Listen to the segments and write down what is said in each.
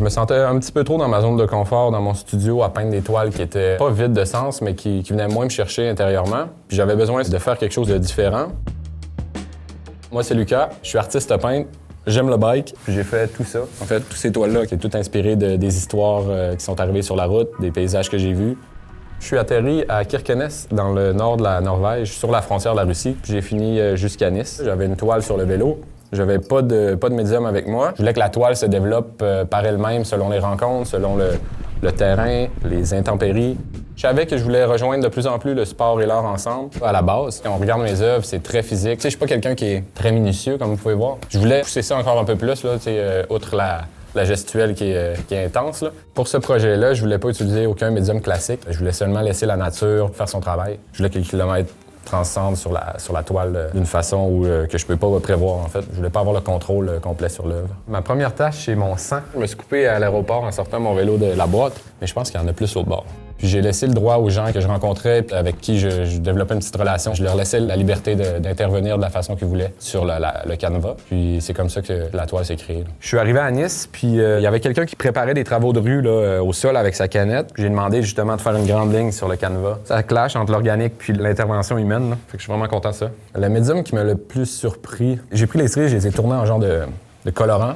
Je me sentais un petit peu trop dans ma zone de confort, dans mon studio, à peindre des toiles qui étaient pas vides de sens, mais qui venaient moins me chercher intérieurement. Puis j'avais besoin de faire quelque chose de différent. Moi, c'est Lucas, je suis artiste peintre. J'aime le bike, puis j'ai fait tout ça. En fait, tous ces toiles-là, qui est tout inspiré des histoires qui sont arrivées sur la route, des paysages que j'ai vus. Je suis atterri à Kirkenes, dans le nord de la Norvège, sur la frontière de la Russie. Puis j'ai fini jusqu'à Nice. J'avais une toile sur le vélo. J'avais pas de médium avec moi. Je voulais que la toile se développe par elle-même selon les rencontres, selon le terrain, les intempéries. Je savais que je voulais rejoindre de plus en plus le sport et l'art ensemble. À la base, quand on regarde mes œuvres, c'est très physique. Tu sais, je suis pas quelqu'un qui est très minutieux, comme vous pouvez voir. Je voulais pousser ça encore un peu plus, là, tu sais, outre la gestuelle qui est intense. Là. Pour ce projet-là, je voulais pas utiliser aucun médium classique. Je voulais seulement laisser la nature faire son travail. Je voulais que le kilomètre transcende sur la toile d'une façon que je peux pas prévoir, en fait. Je voulais pas avoir le contrôle complet sur l'œuvre. Ma première tâche, c'est mon sang. Je me suis coupé à l'aéroport en sortant mon vélo de la boîte, mais je pense qu'il y en a plus l'autre bord. Puis j'ai laissé le droit aux gens que je rencontrais, avec qui je développais une petite relation. Je leur laissais la liberté d'intervenir de la façon qu'ils voulaient sur le canevas. Puis c'est comme ça que la toile s'est créée. Je suis arrivé à Nice, puis il y avait quelqu'un qui préparait des travaux de rue là, au sol avec sa canette. J'ai demandé justement de faire une grande ligne sur le canevas. Ça clash entre l'organique puis l'intervention humaine. Là. Fait que je suis vraiment content de ça. Le médium qui m'a le plus surpris, j'ai pris les cerises, je les ai tournés en genre de colorant.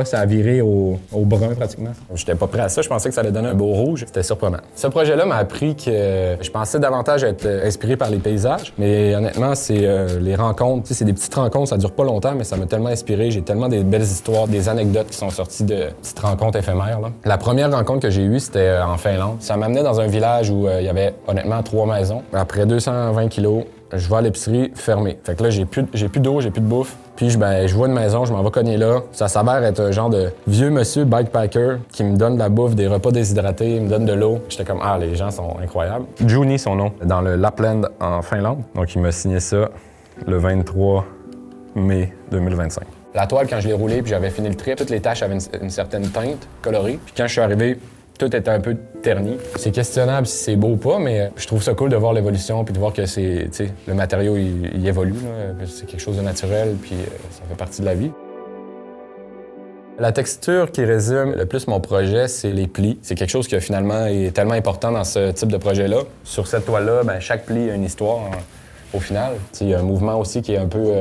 Ça a viré au brun pratiquement. J'étais pas prêt à ça, je pensais que ça allait donner un beau rouge. C'était surprenant. Ce projet-là m'a appris que je pensais davantage être inspiré par les paysages, mais honnêtement, c'est les rencontres. Tu sais, c'est des petites rencontres, ça dure pas longtemps, mais ça m'a tellement inspiré. J'ai tellement des belles histoires, des anecdotes qui sont sorties de petites rencontres éphémères. Là. La première rencontre que j'ai eue, c'était en Finlande. Ça m'amenait dans un village où il y avait honnêtement 3 maisons. Après 220 kilos, je vais à l'épicerie fermée. Fait que là, j'ai plus d'eau, j'ai plus de bouffe. Puis je vois une maison, je m'en vais cogner là. Ça s'avère être un genre de vieux monsieur bikepacker qui me donne de la bouffe, des repas déshydratés, il me donne de l'eau. J'étais comme, ah, les gens sont incroyables. Juni, son nom, dans le Lapland en Finlande. Donc, il m'a signé ça le 23 mai 2025. La toile, quand je l'ai roulée puis j'avais fini le trip, toutes les taches avaient une certaine teinte colorée. Puis quand je suis arrivé, tout était un peu terni. C'est questionnable si c'est beau ou pas, mais je trouve ça cool de voir l'évolution puis de voir que le matériau, il évolue. Là. C'est quelque chose de naturel puis ça fait partie de la vie. La texture qui résume le plus mon projet, c'est les plis. C'est quelque chose qui finalement est tellement important dans ce type de projet-là. Sur cette toile-là, chaque pli a une histoire au final. Il y a un mouvement aussi qui est un peu...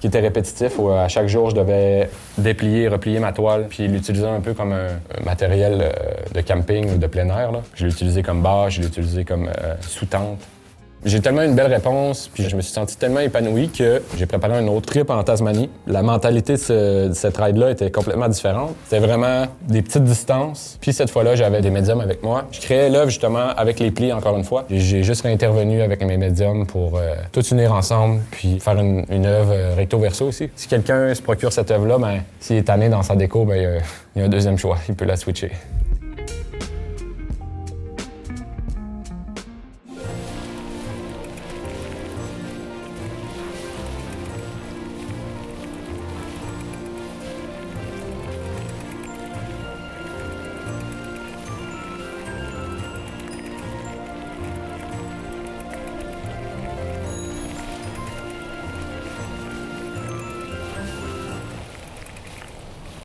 qui était répétitif, où à chaque jour, je devais déplier, replier ma toile, puis l'utiliser un peu comme un matériel de camping ou de plein air. Là. Je l'ai utilisé comme bâche, je l'ai utilisé comme sous-tente. J'ai tellement une belle réponse, puis je me suis senti tellement épanoui que j'ai préparé un autre trip en Tasmanie. La mentalité de cette ride-là était complètement différente. C'était vraiment des petites distances. Puis cette fois-là, j'avais des médiums avec moi. Je créais l'œuvre justement avec les plis, encore une fois. J'ai juste réintervenu avec mes médiums pour tout unir ensemble, puis faire une œuvre recto-verso aussi. Si quelqu'un se procure cette œuvre-là, s'il est tanné dans sa déco, il y a un deuxième choix. Il peut la switcher.